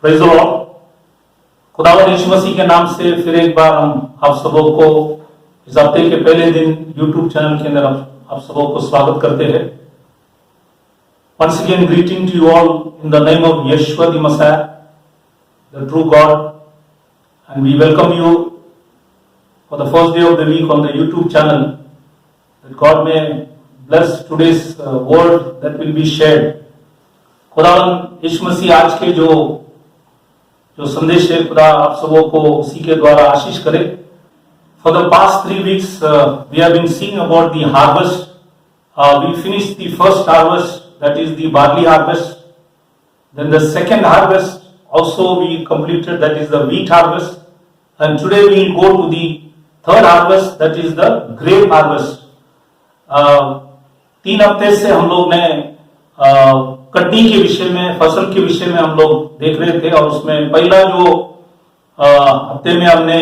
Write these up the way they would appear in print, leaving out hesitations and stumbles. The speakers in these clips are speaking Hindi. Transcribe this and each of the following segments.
Praise the Lord. खुदावंद यीशु मसीह के नाम से फिर एक बार हम आप सबों को इस हफ्ते के पहले दिन यूट्यूब चैनल के अंदर आप सबों को स्वागत करते हैं। Once again greeting to you all in the name of Yeshua the Messiah, the true God, and we welcome you for the first day of the week on the YouTube channel. That God may bless today's word that will be shared. खुदावंद यीशु मसीह आज के जो संदेश है खुदा आप सबों को उसी के द्वारा आशीष करे। For the past 3 weeks we have been seeing about the harvest. We finished the first harvest, that is the barley harvest. Then the second harvest also we completed, that is the wheat harvest. And today we will go to the third harvest, that is the grape harvest. 3 हफ्ते से हम लोग ने कटनी के विषय में, फसल के विषय में हम लोग देख रहे थे, और उसमें पहला जो हफ्ते में हमने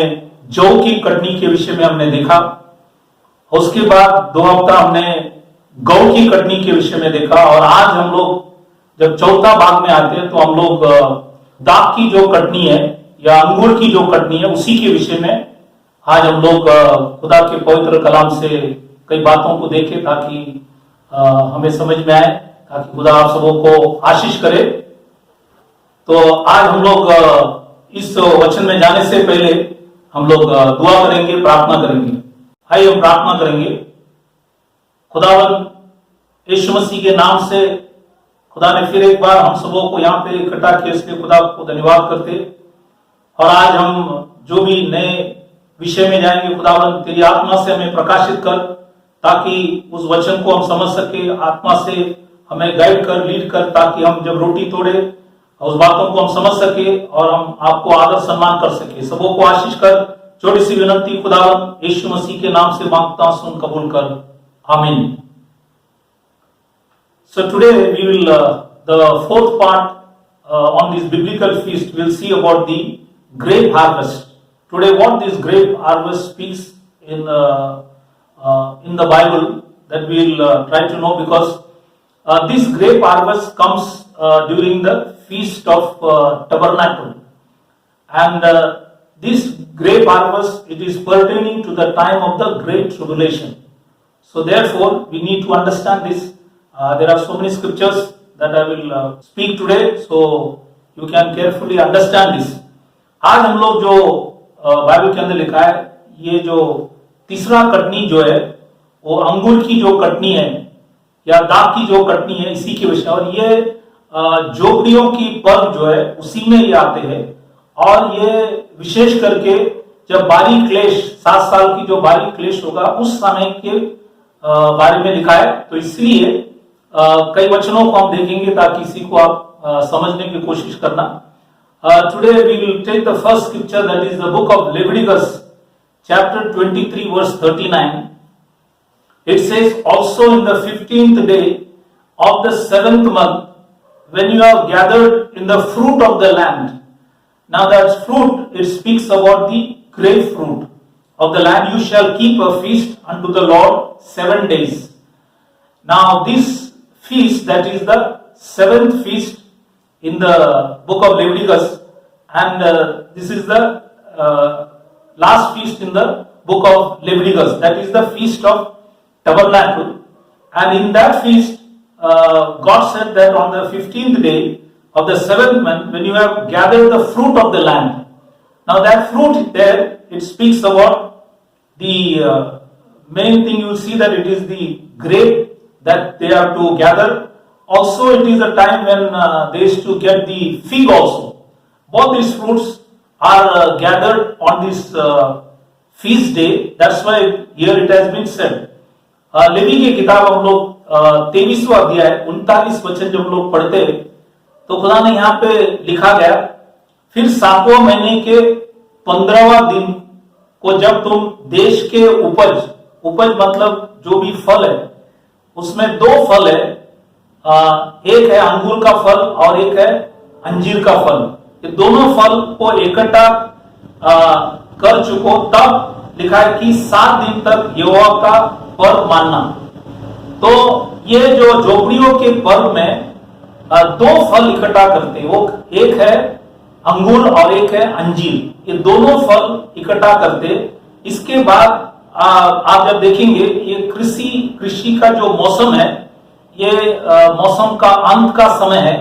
जौ की कटनी के विषय में हमने देखा। उसके बाद 2 हफ्ता हमने गौ की कटनी के विषय में देखा, और आज हम लोग जब चौथा भाग में आते हैं तो हम लोग दाख की जो कटनी है या अंगूर की जो कटनी है उसी के विषय में आज हम लोग खुदा के पवित्र कलाम से कई बातों को देखें ताकि हमें समझ में आए, ताकि खुदा आप सबों को आशीष करे। तो आज हम लोग इस वचन में जाने से पहले हम लोग दुआ करेंगे, प्रार्थना करेंगे। आइए हम प्रार्थना करेंगे। खुदावंद यीशु मसीह के नाम से खुदा ने फिर एक बार हम सबों को यहाँ पे इकट्ठा किया, इसलिए खुदा को धन्यवाद करते। और आज हम जो भी नए विषय में जाएंगे, खुदावंद तेरी आत्मा से हमें प्रकाशित कर, ताकि उस वचन को हम समझ सके। आत्मा से हमें गाइड कर, लीड कर, ताकि हम जब रोटी तोड़े उस बातों को हम समझ सके और हम आपको आदर सम्मान कर सके। सबों को आशीष कर। छोटी सी विनती खुदावंद यीशु मसीह के नाम से मांगता हूं, सुन कबूल कर, आमीन। So today we will the fourth part on this biblical feast we'll see about the grape harvest. Today what this grape harvest speaks in the Bible, that we'll try to know, because this grape harvest comes during the feast of tabernacle, and this grape harvest, it is pertaining to the time of the great tribulation. So therefore we need to understand this. There are so many scriptures that I will speak today, so you can carefully understand this. आज हम लोग जो बाइबल के अंदर लिखा है, ये जो तीसरा कटनी जो है वो अंगूर की जो कटनी है या दाख की जो कटनी है, इसी के विषय। और ये जोगड़ियों की पर्व जो है उसी में ये आते हैं, और ये विशेष करके जब बारी क्लेश, 7 साल की जो बारी क्लेश होगा उस समय के बारे में लिखा है। तो इसलिए कई वचनों को हम देखेंगे ताकि इसी को आप समझने की कोशिश करना। Today we will take the first scripture, that is the book of Leviticus chapter 23 verse 39। It says, also in the 15th day of the 7th month, when you have gathered in the fruit of the land. Now that fruit, it speaks about the grapefruit of the land. You shall keep a feast unto the Lord 7 days. Now this feast, that is the 7th feast in the book of Leviticus, and this is the last feast in the book of Leviticus, that is the feast of tabernacle. And in that feast God said that on the 15th day of the 7th month, when you have gathered the fruit of the land. Now that fruit there, it speaks about the main thing. You will see that it is the grape that they have to gather. Also it is a time when they used to get the fig also. Both these fruits are gathered on this feast day. That's why here it has been said. Levi की किताब हम लोग 23वां अध्याय 39 वचन जब हम लोग पढ़ते तो खुदा ने यहाँ पे लिखा गया, फिर 7वें महीने के 15वां दिन को जब तुम देश के उपज मतलब जो भी फल है, उसमें 2 फल है, एक है अंगूर का फल और एक है अंजीर का फल। ये दोनों फल को इकट्ठा कर चुको, तब लिखा है कि 7 दिन तक यहोवा का पर्व मानना। तो ये जो झोपड़ियों के पर्व में 2 फल इकट्ठा करते हैं, वो एक है अंगूर और एक है अंजीर। ये दोनों फल इकट्ठा करते। इसके बाद आप जब देखेंगे ये कृषि का जो मौसम है, ये मौसम का अंत का समय है,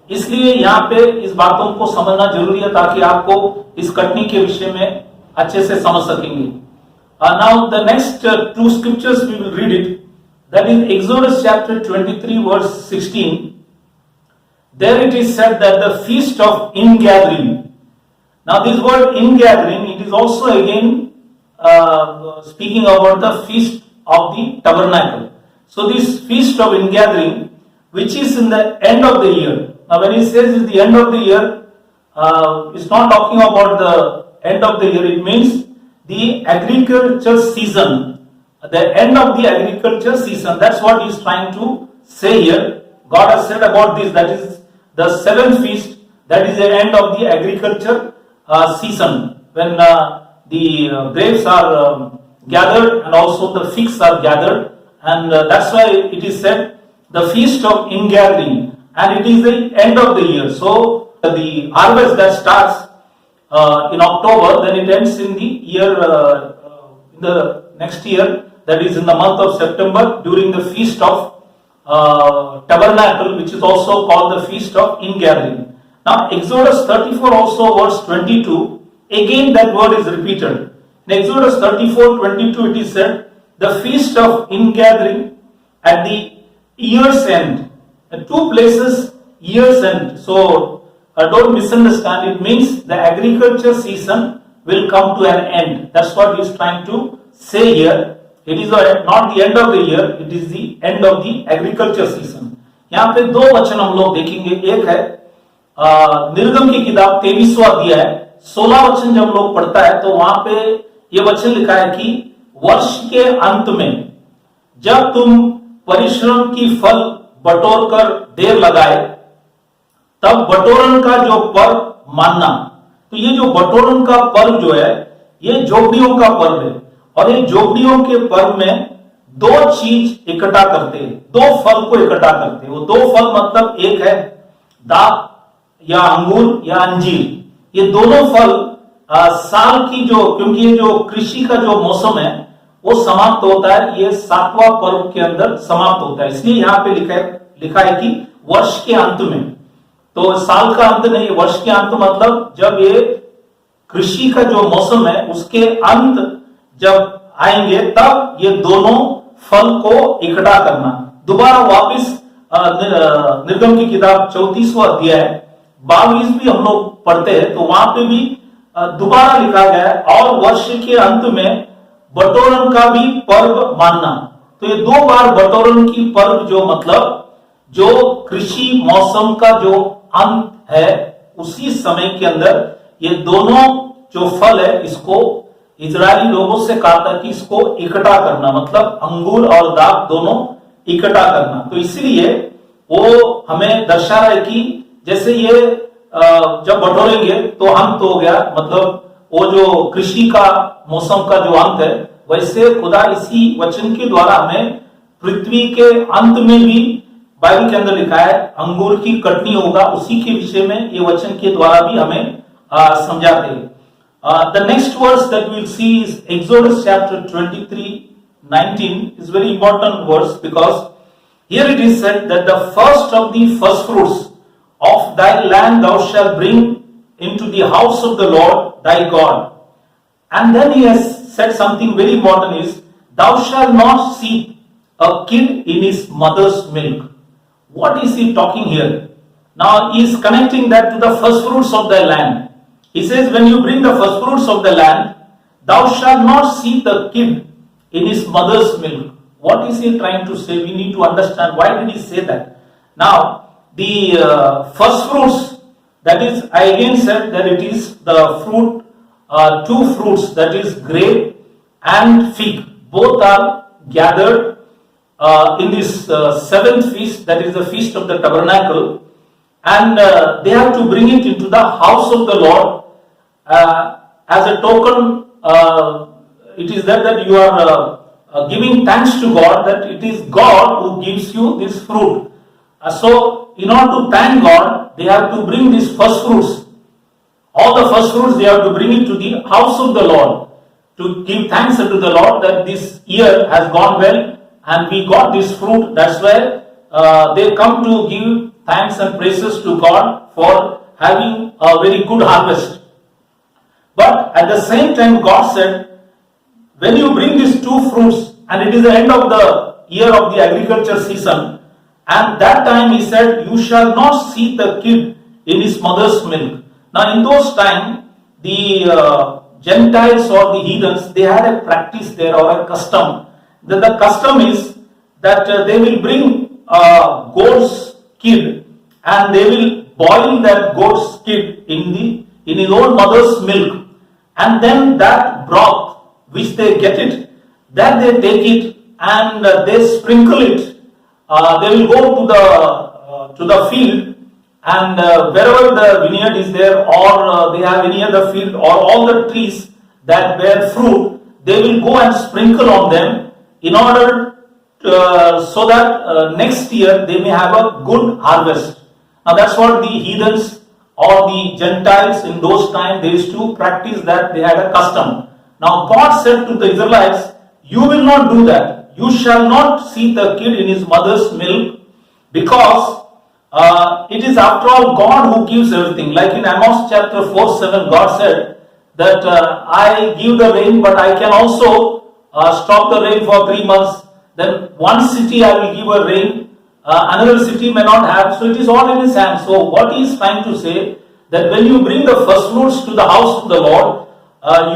इसलिए यहाँ पे इस बातों को समझना जरूरी है ताकि आपको इस कटनी के विषय में अच्छे से समझ सकेंगे। Now the next two scriptures we will read it, that is Exodus chapter 23 verse 16. There it is said that the feast of ingathering. Now this word ingathering, it is also again speaking about the feast of the tabernacle. So this feast of ingathering, which is in the end of the year. Now when he says it's the end of the year, it's not talking about the end of the year. It means the agriculture season, the end of the agriculture season. That's what he's trying to say here. God has said about this, that is the seventh feast, that is the end of the agriculture season, when the grapes are gathered and also the figs are gathered, and that's why it is said the feast of ingathering, and it is the end of the year. So the harvest that starts in October, then it ends in the year, in the next year, that is in the month of September, during the feast of tabernacle, which is also called the feast of ingathering. Now Exodus 34 also verse 22, again that word is repeated. In Exodus 34:22 it is said, the feast of ingathering at the year's end. At two places year's end, so don't misunderstand, it means the agriculture season will come to an end. That's what he is trying to say here. It is not the end of the year, it is the end of the agriculture season. यहाँ पे दो वचन हम लोग देखेंगे। एक है निर्गम की किताब 23वां अध्याय 16 वचन जब लोग पढ़ता है तो वहां पे ये वचन लिखा है कि वर्ष के अंत में जब तुम परिश्रम की फल बटोर कर देर लगाए, तब बटोरन का जो पर्व मानना। तो ये जो बटोरन का पर्व जो है, ये जोगड़ियों का पर्व है, और ये जोगड़ियों के पर्व में दो चीज इकट्ठा करते हैं, दो फल को इकट्ठा करते हैं। वो दो फल मतलब एक है दाख या अंगूर या अंजीर। ये दोनों फल साल की क्योंकि ये जो कृषि का जो मौसम है वो समाप्त होता है, ये 7वां पर्व के अंदर समाप्त होता है, इसलिए यहाँ पे लिखा है कि वर्ष के अंत में। तो साल का अंत नहीं, वर्ष के अंत मतलब जब ये कृषि का जो मौसम है उसके अंत जब आएंगे तब ये दोनों फल को इकट्ठा करना। दोबारा वापिस निर्गम की किताब 34वां अध्याय 22 भी हम लोग पढ़ते हैं, तो वहां पे भी दोबारा लिखा गया है, और वर्ष के अंत में बटोरन का भी पर्व मानना। तो ये दो बार बटोरन की पर्व जो मतलब जो कृषि मौसम का जो अंत है उसी समय के अंदर ये दोनों जो फल है इसको इजरायली लोगों से कहा था कि इसको इकट्ठा करना, मतलब अंगूर और दाख दोनों इकट्ठा करना। तो इसीलिए वो हमें दर्शा रहा है कि जैसे ये जब बटोरेंगे तो अंत हो गया, मतलब वो जो कृषि का मौसम का जो अंत है, वैसे खुदा इसी वचन के द्वारा हमें पृथ्वी के अंत में भी बाइबल के अंदर लिखा है अंगूर की कटनी होगा, उसी के विषय में ये वचन के द्वारा भी हमें समझाते हैं। The next verse that we'll see is Exodus chapter 23:19 is very important verse, because here it is said that the first of the first fruits of thy land thou shalt bring into the house of the Lord thy God. And then he has said something very important is, thou shalt not seethe a kid in his mother's milk. What is he talking here? Now he is connecting that to the first fruits of thy land. He says, when you bring the first fruits of the land, thou shalt not seethe the kid in his mother's milk. What is he trying to say? We need to understand why did he say that. Now, the first fruits, that is, I again said that it is the fruit, two fruits, that is grape and fig. Both are gathered in this seventh feast, that is the feast of the tabernacle, and they have to bring it into the house of the Lord as a token. It is that you are giving thanks to God, that it is God who gives you this fruit. So in order to thank God, they have to bring these first fruits. All the first fruits they have to bring it to the house of the Lord to give thanks unto the Lord that this year has gone well and we got this fruit. That's where they come to give thanks and praises to God for having a very good harvest. But at the same time, God said, when you bring these two fruits, and it is the end of the year of the agriculture season, and that time He said, you shall not see the kid in his mother's milk. Now in those times, the Gentiles or the heathens, they had a practice there or a custom. The custom is that they will bring goat's kid and they will boil that goat's kid in his own mother's milk, and then that broth which they get it, that they take it and they sprinkle it. They will go to the field, and wherever the vineyard is there, or they have any other field, or all the trees that bear fruit, they will go and sprinkle on them in order so that next year they may have a good harvest. Now that's what the heathens or the Gentiles in those times, they used to practice, that they had a custom. Now God said to the Israelites, you will not do that. You shall not see the kid in his mother's milk, because it is after all God who gives everything. Like in Amos chapter 4:7, God said that I give the rain, but I can also stop the rain for 3 months. Then one city I will give a rain, another city may not have. So it is all in His hands. So what He is trying to say, that when you bring the first fruits to the house of the Lord,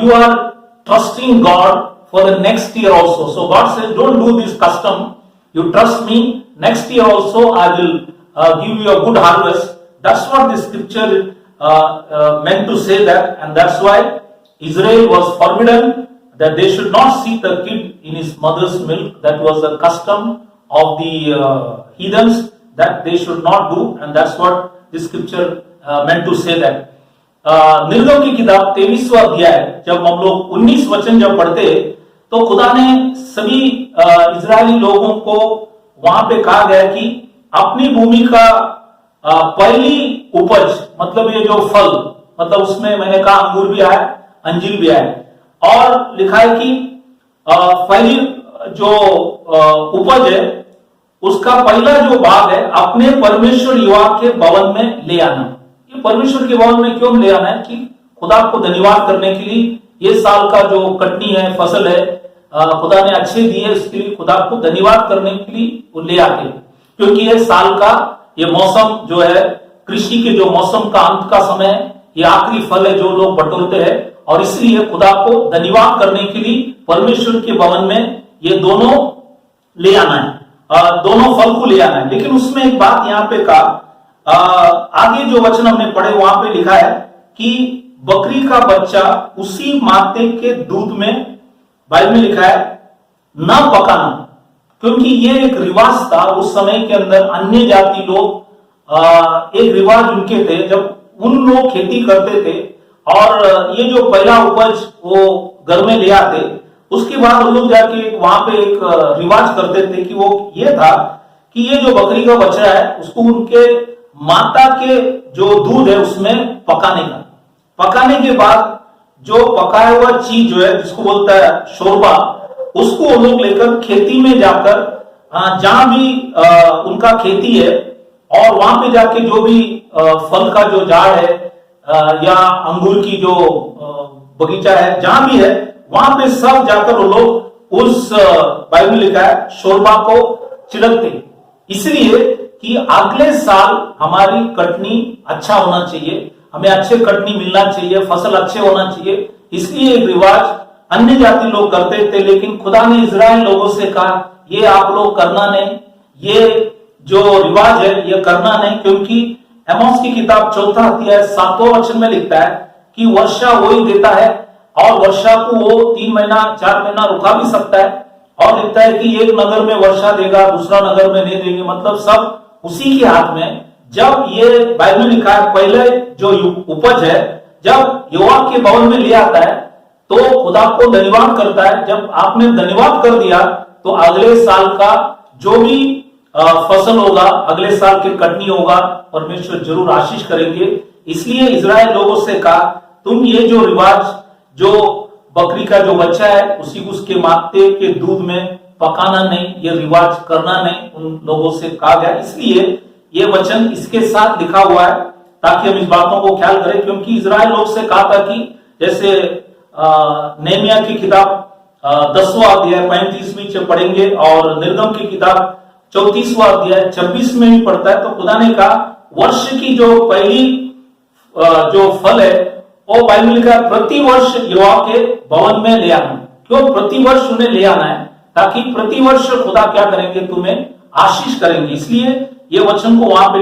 you are trusting God for the next year also. So God says, don't do this custom. You trust me. Next year also I will give you a good harvest. That's what the scripture meant to say that, and that's why Israel was forbidden that they should not see the kid in his mother's milk. That was a custom of the heathens that they should not do, and that's what the scripture meant to say that. निर्गम की किताब 23वां अध्याय, जब हम लोग 19 वचन जब पढ़ते, तो खुदा ने सभी इजरायली लोगों को वहां पे कहा गया कि अपनी भूमि का पहली उपज, मतलब ये जो फल, मतलब उसमें मैंने कहा अंगूर भी आया, अंजीर भी आया, और लिखा है कि पहली जो उपज है उसका पहला जो भाग है अपने परमेश्वर यहोवा के भवन में ले आना। ये परमेश्वर के भवन में क्यों ले आना है? कि खुदा को धन्यवाद करने के लिए, ये साल का जो कटनी है, फसल है, खुदा ने अच्छे दिए, इसके लिए खुदा को धन्यवाद करने के लिए वो ले आते, क्योंकि ये साल का ये मौसम जो है, कृषि के जो मौसम का अंत का समय, ये आखिरी फल है जो लोग बटोरते हैं, और इसलिए खुदा को धन्यवाद करने के लिए परमेश्वर के भवन में ये दोनों ले आना है, दोनों फल को ले आना है। लेकिन उसमें एक बात यहाँ पे कहा, आगे जो वचन हमने पढ़े वहां पे लिखा है कि बकरी का बच्चा उसी माते के दूध में, बाइबल में लिखा है, न पकाना, क्योंकि ये एक रिवाज था उस समय के अंदर। अन्य जाति लोग एक रिवाज उनके थे, जब उन लोग खेती करते थे और ये जो पहला उपज वो घर में ले आते, उसके बाद वो लोग जाके वहां पे एक रिवाज करते थे कि वो ये था कि ये जो बकरी का बच्चा है उसको उनके माता के जो दूध है उसमें पकाने का, पकाने के बाद जो पकाया हुआ चीज जो है जिसको बोलता है शोरबा, उसको वो लोग लेकर खेती में जाकर, जहां भी उनका खेती है, और वहां पे जाके जो भी फल का जो झाड़ है या अंगूर की जो बगीचा है, जहां भी है, वहां पे सब जाकर वो लोग उस, बाइबल लिखा है, शोरबा को छिड़कते, इसलिए कि अगले साल हमारी कटनी अच्छा होना चाहिए, हमें अच्छे कटनी मिलना चाहिए, फसल अच्छे होना चाहिए। इसलिए एक रिवाज अन्य जाति लोग करते थे, लेकिन खुदा ने इजराइल लोगों से कहा ये आप लोग करना नहीं, ये जो रिवाज है ये करना नहीं, क्योंकि एमोस की किताब 4 अध्याय 7वें वचन में लिखता है कि वर्षा वही देता है, और वर्षा को वो 3 महीना 4 महीना रुका भी सकता है, और लिखता है कि एक नगर में वर्षा देगा, दूसरा नगर में नहीं देंगे, मतलब सब उसी के हाथ में। जब ये बाइबल में लिखा है पहले जो उपज है जब यहोवा के भवन में ले आता है तो खुदा को धन्यवाद करता है। जब आपने धन्यवाद कर दिया तो अगले साल का जो भी फसल होगा, अगले साल की कटनी होगा, परमेश्वर जरूर आशीष करेंगे। इसलिए इजराइल लोगों से कहा, तुम ये जो रिवाज, जो बकरी का जो बच्चा है उसी को उसके माते के दूध में पकाना नहीं, ये रिवाज करना नहीं, उन लोगों से कहा गया। इसलिए ये वचन इसके साथ लिखा हुआ है ताकि हम इस बातों को ख्याल करें, क्योंकि इजराइल लोग से कहा था कि जैसे नेहमिया की किताब 10वां अध्याय 35वीं से पढ़ेंगे और निर्गम की किताब 34वां अध्याय 26 में भी पढ़ता है, तो खुदा ने कहा वर्ष की जो पहली जो फल है वो बाइबल का प्रति वर्ष यहोवा के भवन में ले आना। क्यों प्रति वर्ष उन्हें ले आना है? ताकि प्रति वर्ष खुदा क्या करेंगे, तुम्हें आशीष करेंगे। इसलिए ये वचन को वहां पे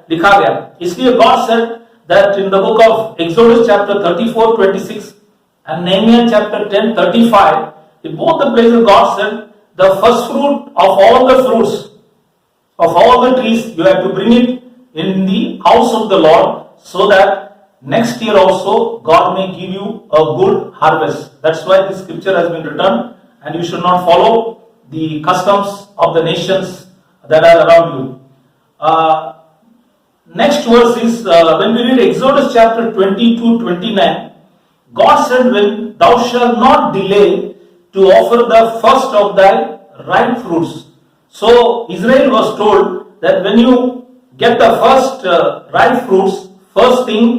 लिखा गया। इसलिए God said that in the book of exodus chapter 34:26 and Nehemiah chapter 10:35, in both the places God said, the first fruit of all the fruits of all the trees, you have to bring it in the house of the Lord, so that next year also God may give you a good harvest. That's why this scripture has been written, and you should not follow the customs of the nations that are around you. Next verse is when we read Exodus chapter 22:29. God said, when thou shalt not delay to offer the first of thy ripe fruits. So Israel was told that when you get the first ripe fruits, first thing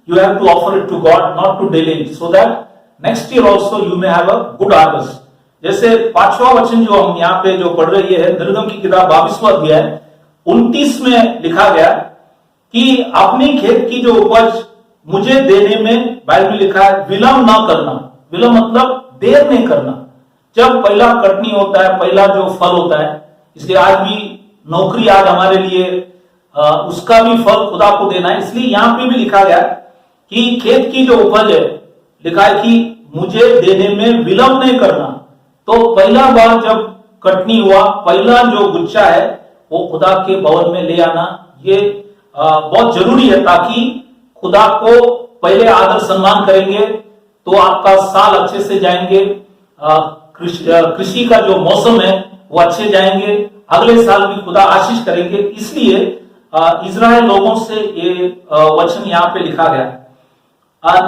you have to offer it to God, not to delay it, so that next year also you may have a good harvest. जैसे पांचवा वचन जो हम यहाँ पे जो पढ़ रही है, निर्गम की किताब 22वां अध्याय 29 में लिखा गया कि अपनी खेत की जो उपज मुझे देने में, बाइबल में लिखा है, विलंब ना करना। विलंब मतलब देर नहीं करना। जब पहला कटनी होता है, पहला जो फल होता है, इसलिए आज भी नौकरी आज हमारे लिए उसका भी फल खुदा को देना है। इसलिए यहां पे भी लिखा गया कि खेत की जो उपज है, लिखा है कि मुझे देने में विलंब नहीं करना। तो पहला बार जब कटनी हुआ, पहला जो गुच्छा है वो खुदा के भवन में ले आना, ये बहुत जरूरी है, ताकि खुदा को पहले आदर सम्मान करेंगे तो आपका साल अच्छे से जाएंगे, कृषि का जो मौसम है वो अच्छे जाएंगे, अगले साल भी खुदा आशीष करेंगे। इसलिए इजराइल लोगों से ये वचन यहाँ पे लिखा गया।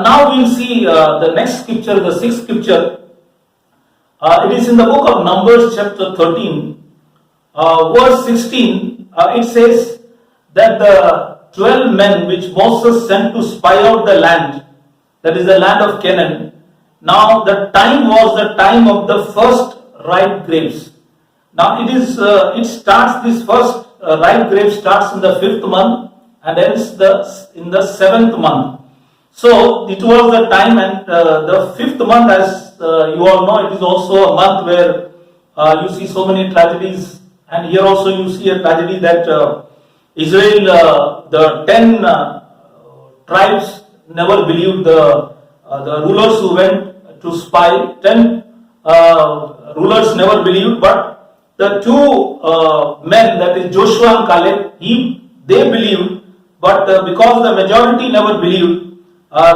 Now we will see the next scripture, the sixth scripture. It is in the book of Numbers chapter 13 verse 16. It says that the 12 men which Moses sent to spy out the land, that is the land of Canaan. Now the time was the time of the first ripe grapes. Now it starts, this first ripe grape starts in the 5th month and ends in the 7th month. So it was the time, and the 5th month, as you all know, it is also a month where you see so many tragedies, and here also you see a tragedy that Israel, the 10 tribes never believed the rulers who went to spy. 10 rulers never believed, but the two men, that is Joshua and Caleb, they believed, but because the majority never believed,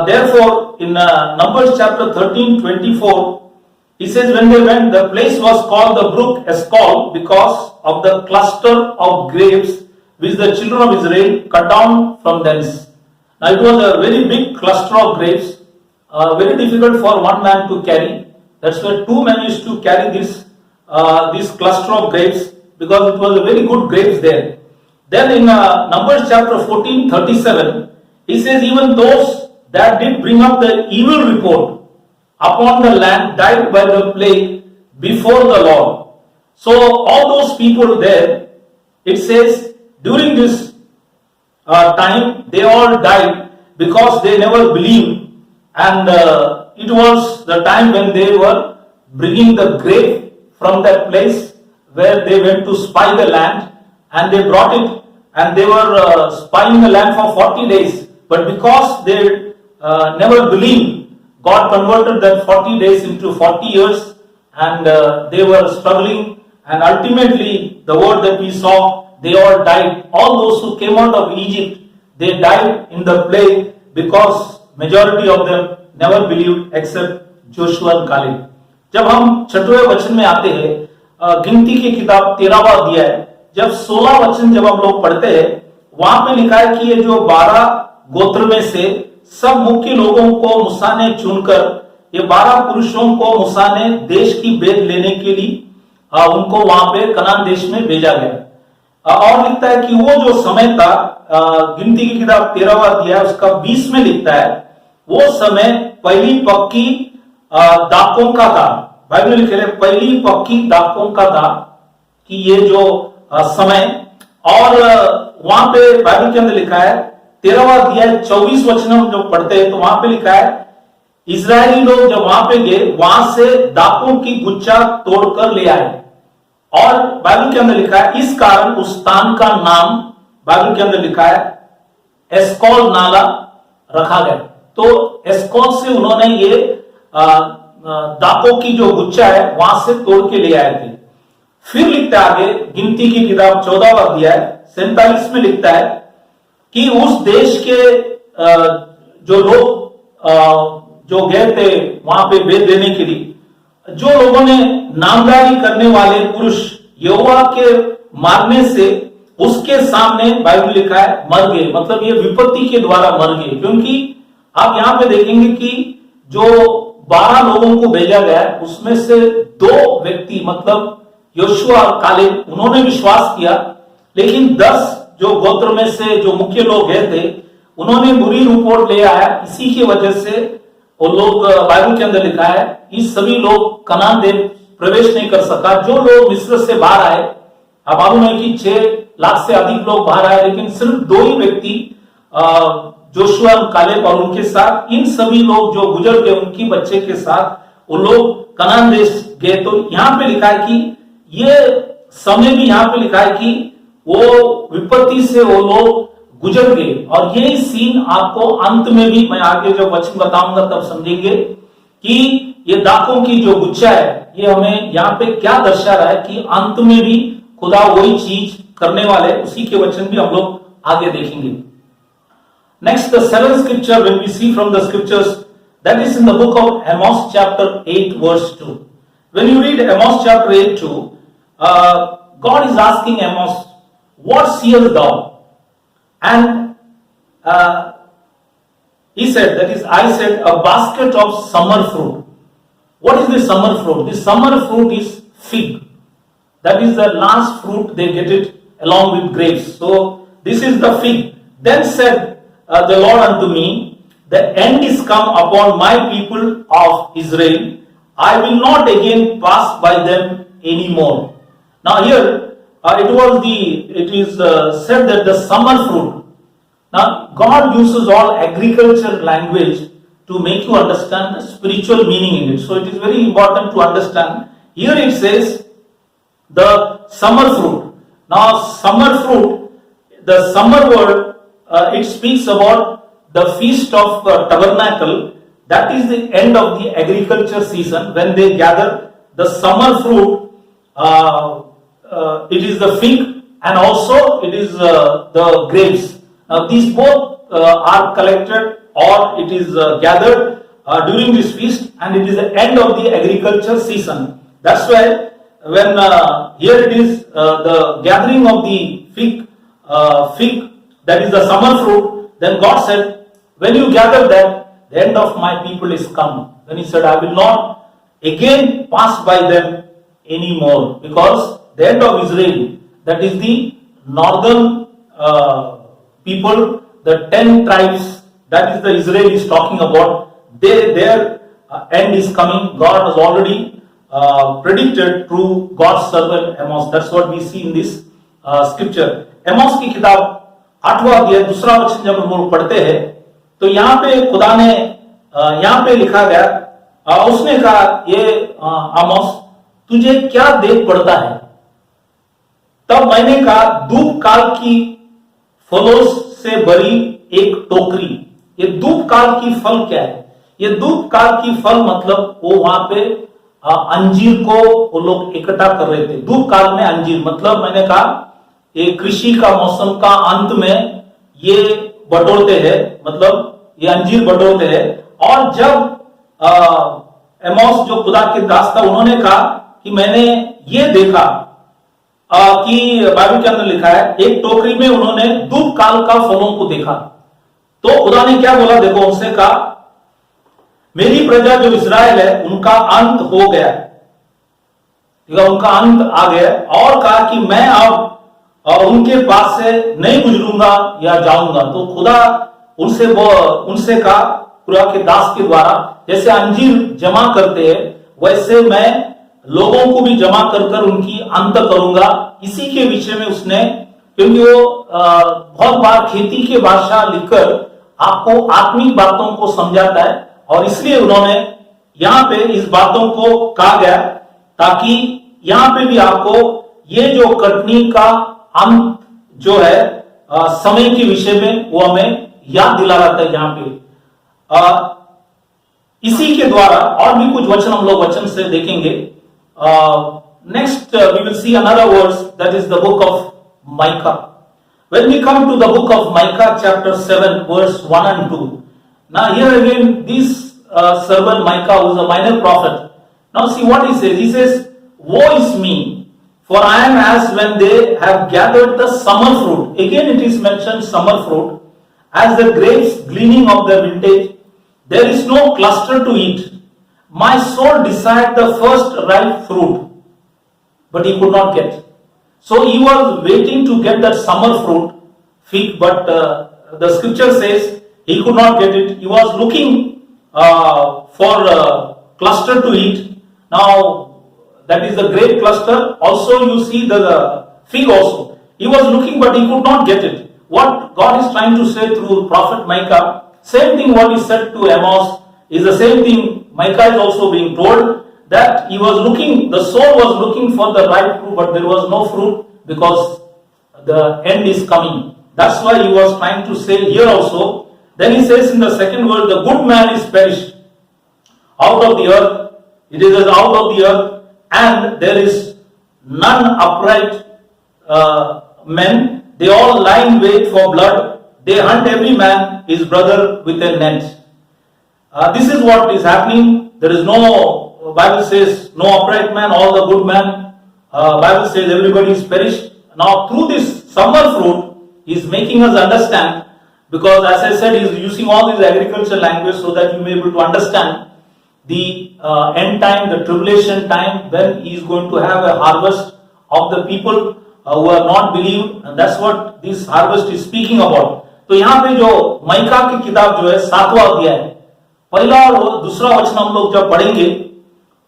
therefore in Numbers chapter 13:24, he says, when they went, the place was called the brook Eshcol because of the cluster of grapes which the children of Israel cut down from thence. Now it was a very big cluster of grapes, very difficult for one man to carry. That's why two men used to carry this cluster of grapes, because it was a very good grapes there. Then in Numbers chapter 14:37, he says, even those that did bring up the evil report upon the land died by the plague before the Lord. So all those people there, it says, during this time they all died because they never believed, and it was the time when they were bringing the grape from that place where they went to spy the land, and they brought it, and they were spying the land for 40 days. But because they never believed, God converted that 40 days into 40 years, and they were struggling, and ultimately the word that we saw, they all died. All those who came out of Egypt, they died in the plague because majority of them never believed except Joshua and Caleb. जब हम 6वें वचन में आते हैं, गिनती की किताब 13वां अध्याय, जब 16 वचन जब हम लोग पढ़ते हैं, वहां पे लिखा है कि ये जो 12 गोत्र में से सब मुख्य लोगों को मूसा ने चुनकर ये 12 पुरुषों को मूसा ने देश की भेद लेने के लिए उनको वहां पे कनान देश में भेजा गया। और लिखता है कि वो जो समय था, गिनती की किताब 13वां अध्याय उसका 20 में लिखता है, वो समय पहली पक्की दाकों का था। बाइबल लिखे है पहली पक्की दाकों का था कि ये जो समय। और वहां पे बाइबल के अंदर लिखा है 13वां अध्याय 24 वचन हम जो पढ़ते हैं तो वहां पे लिखा है इजरायली लोग जब वहां पे गए वहां से दाकों की गुच्छा तोड़कर ले आए। और बाइबल के अंदर लिखा है इस कारण उस स्थान का नाम बाइबल के अंदर लिखा है एस्कॉल नाला रखा गया। तो एस्कॉल से उन्होंने ये दाकों की जो गुच्छा है वहां से तोड़ के ले आए थे। फिर लिखता है आगे गिनती की किताब 14वां अध्याय 47 में लिखता है कि उस देश के जो लोग जो गए थे वहां पे भेद देने के लिए, जो लोगों ने नामदारी करने वाले पुरुष यहोवा के मारने से उसके सामने बाइबल लिखा है मर गए, मतलब ये विपत्ति के द्वारा मर गए। क्योंकि आप यहां पे देखेंगे कि जो 12 लोगों को भेजा गया उसमें से 2 व्यक्ति मतलब योशुआ और कालेब उन्होंने विश्वास किया, लेकिन 10 जो गोत्र में से जो मुख्य लोग गए थे उन्होंने बुरी रिपोर्ट ले आया। इसी की वजह से वो लोग बाइबल के अंदर लिखा है ये सभी लोग कनान देश प्रवेश नहीं कर सका। जो लोग मिस्र से बाहर आए, अब मालूम है कि 6 लाख से अधिक लोग बाहर आए, लेकिन सिर्फ 2 ही व्यक्ति जोशुआ कालेब और उनके साथ इन सभी लोग जो गुजर गए उनकी बच्चे के साथ वो लोग कनान देश गए। तो यहां पे लिखा है कि ये समय भी यहां पे लिखा है कि वो विपत्ति से वो लोग गुजर गए। और यही सीन आपको अंत में भी मैं आगे जब वचन बताऊंगा तब समझेंगे कि ये दाकों की जो गुच्छा है ये हमें यहाँ पे क्या दर्शा रहा है कि अंत में भी खुदा वही चीज करने वाले, उसी के वचन भी हम लोग आगे देखेंगे। Next the 7th scripture when we see from the scriptures that is in the book of Amos chapter 8 verse 2. When you read Amos chapter 8:2, God is asking Amos, what seest thou? And he said, that is, I said, a basket of summer fruit. What is the summer fruit? The summer fruit is fig. That is the last fruit, they get it along with grapes. So this is the fig. Then said the Lord unto me, the end is come upon my people of Israel. I will not again pass by them anymore. Now here, it is said that the summer fruit. Now God uses all agriculture language to make you understand the spiritual meaning in it. So it is very important to understand. Here it says the summer fruit. Now summer fruit, the summer word, it speaks about the feast of tabernacle. That is the end of the agriculture season when they gather the summer fruit. It is the fig and also it is the grapes. Now these both are collected or it is gathered during this feast, and it is the end of the agriculture season. That's why when here it is the gathering of the fig, that is the summer fruit, then God said, when you gather that, the end of my people is come. Then he said, I will not again pass by them anymore, because the end of Israel, that is the northern people, the 10 tribes, that is the Israel is talking about, their end is coming. God has already predicted through God's servant Amos. That's what we see in this scripture. Amos की किताब 8वां अध्याय 2रा वचन जब हम लोग पढ़ते हैं तो यहाँ पे खुदा ने यहाँ पे लिखा गया, उसने कहा ये आमोस तुझे क्या देख पड़ता है? तब मैंने कहा धूप काल की फलों से भरी एक टोकरी। ये धूप काल की फल क्या है? ये धूप काल की फल मतलब वो वहां पे अंजीर को वो लोग इकट्ठा कर रहे थे। धूप काल में अंजीर मतलब मैंने कहा ये कृषि का मौसम का अंत में ये बटोरते हैं, मतलब ये अंजीर बटोरते हैं। और जब एमोस जो खुदा के दास था उन्होंने कहा कि मैंने ये देखा कि बाइबल के अंदर लिखा है एक टोकरी में उन्होंने धूप काल का फलों को देखा। तो खुदा ने क्या बोला, देखो उनसे कहा, मेरी प्रजा जो इस्राएल है उनका अंत हो गया, उनका अंत आ गया, और कहा कि मैं अब उनके पास से नहीं गुजरूंगा या जाऊंगा। तो खुदा उनसे कहा खुदा के दास के द्वारा, जैसे अंजीर जमा करते हैं वैसे मैं लोगों को भी जमा कर कर उनकी अंत करूंगा। इसी के विषय में उसने, क्योंकि वो बहुत बार खेती के भाषा लिखकर आपको आत्मिक बातों को समझाता है, और इसलिए उन्होंने यहां पे इस बातों को कहा गया ताकि यहां पे भी आपको ये जो कटनी का अंत जो है समय के विषय में वो हमें याद दिला रहा था यहाँ पे। इसी के द्वारा और भी कुछ वचन हम लोग वचन से देखेंगे। Next we will see another words, that is the book of Micah. When we come to the book of Micah chapter 7 verse 1 and 2, now here again this servant Micah was a minor prophet. Now see what he says. He says, woe is me, for I am as when they have gathered the summer fruit. Again it is mentioned summer fruit. As the grapes gleaning of their vintage, there is no cluster to eat. My soul desired the first ripe fruit, but he could not get. So he was waiting to get that summer fruit, fig, but the scripture says he could not get it. He was looking for a cluster to eat. Now that is the grape cluster. Also you see the fig also. He was looking but he could not get it. What God is trying to say through prophet Micah, same thing what he said to Amos is the same thing Micah is also being told, that he was looking, the soul was looking for the right fruit, but there was no fruit because the end is coming. That's why he was trying to say here also. Then he says in the second word, the good man is perished out of the earth. It is out of the earth, and there is none upright men. They all lie in wait for blood. They hunt every man his brother with a net. This is what is happening. There is no, Bible says no upright man, all the good man. Bible says everybody is perished. Now through this summer fruit, he is making us understand, because as I said, he is using all this agricultural language so that you may be able to understand the end time, the tribulation time, when he is going to have a harvest of the people who are not believed, and that's what this harvest is speaking about. तो यहाँ पे जो माइका की किताब जो है 7वां अध्याय, पहला और दूसरा वचन हम लोग जब पढ़ेंगे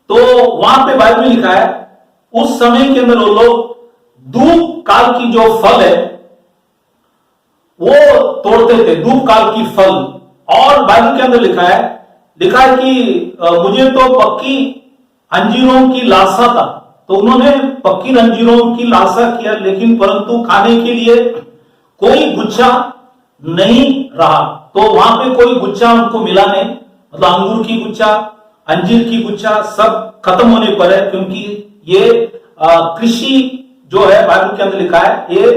तो वहां पे बाइबल में लिखा है, उस समय के अंदर वो लोग धूप काल की जो फल है वो तोड़ते थे, धूप काल की फल। और बाइबल के अंदर लिखा है कि मुझे तो पक्की अंजीरों की लालसा था, तो उन्होंने पक्की अंजीरों की लालसा किया, लेकिन परंतु खाने के लिए कोई गुच्छा नहीं रहा। तो वहां पे कोई गुच्छा उनको मिला नहीं, मतलब अंगूर की गुच्छा, अंजीर की गुच्छा सब खत्म होने पर है, क्योंकि ये कृषि जो है बाइबल के अंदर लिखा है, ये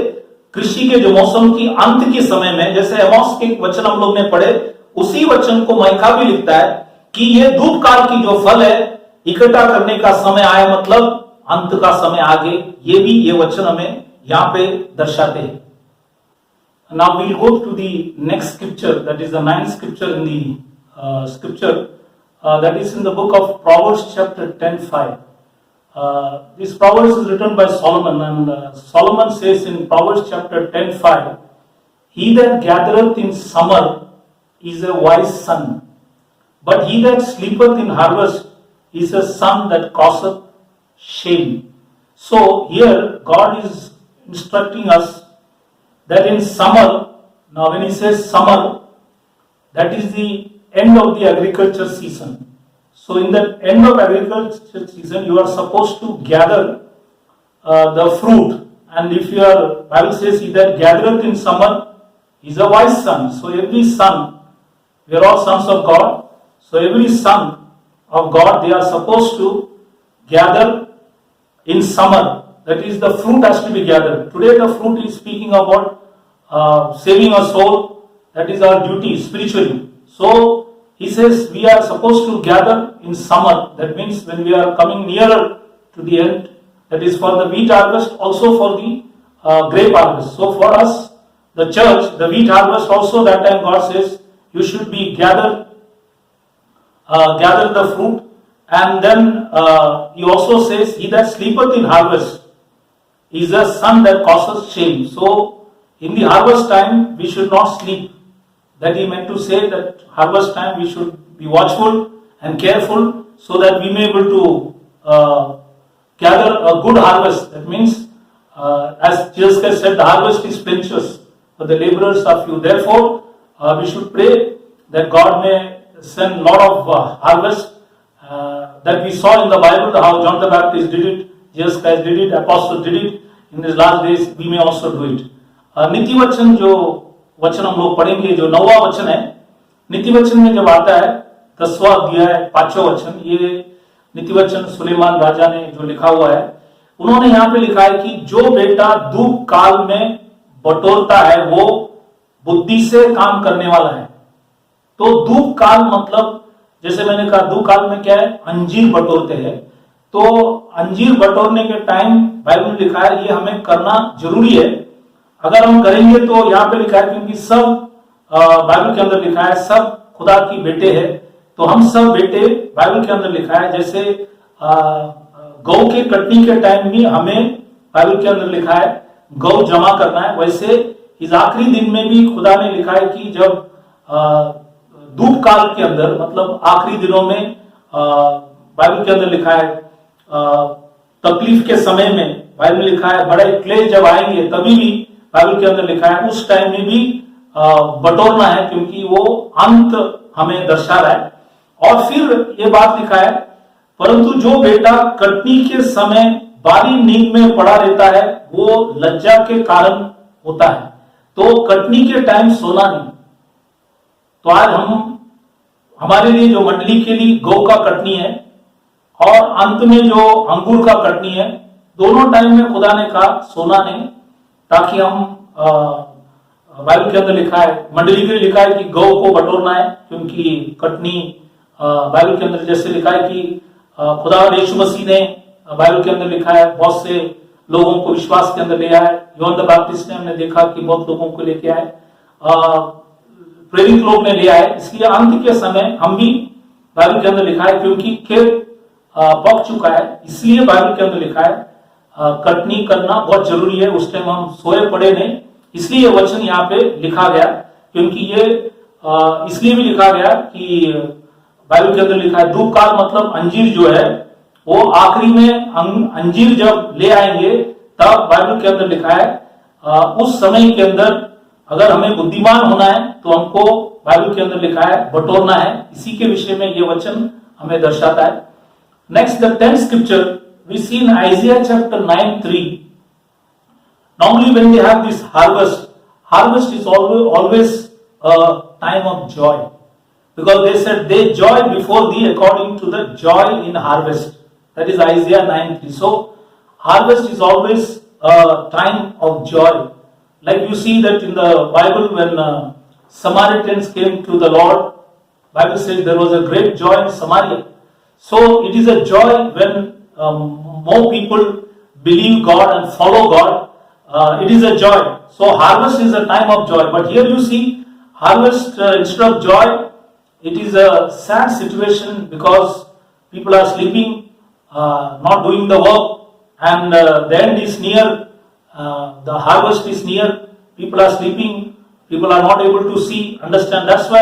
कृषि के जो मौसम की अंत के समय में, जैसे एमोस के वचन हम लोग ने पढ़े, उसी वचन को माइका भी लिखता है कि ये धूप काल की जो फल है इकट्ठा करने का समय आया, मतलब अंत का समय आगे, ये भी ये वचन हमें यहां पे दर्शाते हैं। Now we'll go to the next scripture, that is the 9th scripture in the scripture, that is in the book of Proverbs chapter 10:5. This Proverbs is written by Solomon, and Solomon says in Proverbs chapter 10:5, he that gathereth in summer is a wise son, but he that sleepeth in harvest is a son that causeth shame. So here God is instructing us that in summer, now when he says summer, that is the end of the agriculture season. So in the end of agriculture season, you are supposed to gather the fruit. And if your Bible says he that gathereth in summer is a wise son. So every son, we are all sons of God. So every son of God, they are supposed to gather in summer. That is, the fruit has to be gathered. Today the fruit is speaking about saving a soul. That is our duty spiritually. So he says we are supposed to gather in summer. That means when we are coming nearer to the end, that is for the wheat harvest, also for the grape harvest. So for us, the church, the wheat harvest also, that time God says, you should be gather the fruit. And then he also says, he that sleepeth in harvest is a son that causes shame. So in the harvest time, we should not sleep. That he meant to say that harvest time we should be watchful and careful so that we may be able to gather a good harvest. That means, as Jesus Christ said, the harvest is plenteous, but the laborers are few. Therefore, we should pray that God may send a lot of harvest that we saw in the Bible, how John the Baptist did it, Jesus Christ did it, Apostles did it. In these last days, we may also do it. नीति वचन जो वचन हम लोग पढ़ेंगे, जो 9वां वचन है, नीति वचन में जब आता है 10वां अध्याय 5वां वचन, ये नीति वचन सुलेमान राजा ने जो लिखा हुआ है, उन्होंने यहाँ पे लिखा है कि जो बेटा दुख काल में बटोरता है वो बुद्धि से काम करने वाला है। तो दुख काल मतलब, जैसे मैंने कहा, दुख काल में क्या है, अंजीर बटोरते हैं। तो अंजीर बटोरने के टाइम बाइबल में लिखा है ये हमें करना जरूरी है। अगर हम करेंगे तो यहाँ पे लिखा है, क्योंकि सब बाइबल के अंदर लिखा है सब खुदा की बेटे हैं, तो हम सब बेटे बाइबल के अंदर लिखा है। जैसे गौ के कटनी के टाइम भी हमें बाइबल के अंदर लिखा है गौ जमा करना है, वैसे इस आखिरी दिन में भी खुदा ने लिखा है कि जब दुख काल के अंदर, मतलब आखिरी दिनों में, बाइबल के अंदर लिखा है तकलीफ के समय में, बाइबल में लिखा है बड़े क्लेश जब आएंगे तभी भी बाइबल के अंदर लिखा है उस टाइम में भी बटोरना है, क्योंकि वो अंत हमें दर्शा रहा है। और फिर ये बात लिखा है, परंतु जो बेटा कटनी के समय बारी नींद में पड़ा रहता है वो लज्जा के कारण होता है। तो कटनी के टाइम सोना नहीं। तो आज हमारे लिए, जो मंडली के लिए गौ का कटनी है और अंत में जो अंगूर का कटनी है, दोनों टाइम में खुदा ने कहा सोना नहीं, ताकि हम, बाइबल के अंदर लिखा है, मंडली के लिए लिखा है कि गौ को बटोरना है, क्योंकि कटनी बाइबल के अंदर जैसे लिखा है कि खुदा यीशु मसीह ने, बाइबल के अंदर लिखा है, बहुत से लोगों को विश्वास के अंदर ले आए। यूहन्ना द बैप्टिस्ट ने हमने देखा कि बहुत लोगों को लेके आए, प्रेरित लोग ने ले आए। इसलिए अंत के समय हम भी, बाइबल के अंदर लिखा है, क्योंकि खेत पक चुका है, इसलिए बाइबल के अंदर लिखा है कटनी करना बहुत जरूरी है। उस टाइम हम सोए पड़े नहीं, इसलिए वचन यहाँ पे लिखा गया। क्योंकि ये इसलिए भी लिखा गया कि बाइबल के अंदर लिखा है दुख काल मतलब अंजीर जो है वो आखिरी में अंजीर जब ले आएंगे, तब बाइबल के अंदर लिखा है उस समय के अंदर अगर हमें बुद्धिमान होना है तो हमको बाइबल के अंदर लिखा है बटोरना है। इसी के विषय में ये वचन हमें दर्शाता है। Next, the 10th scripture we see in Isaiah chapter 9:3. Normally when they have this harvest is always a time of joy, because they said they joy before thee according to the joy in harvest. That is Isaiah 9:3. So harvest is always a time of joy. Like you see that in the Bible when Samaritans came to the Lord, Bible says there was a great joy in Samaria. So it is a joy when more people believe God and follow God. It is a joy. So harvest is a time of joy. But here you see harvest instead of joy, it is a sad situation because people are sleeping, not doing the work, and the end is near. The harvest is near. People are sleeping. People are not able to see, understand. That's why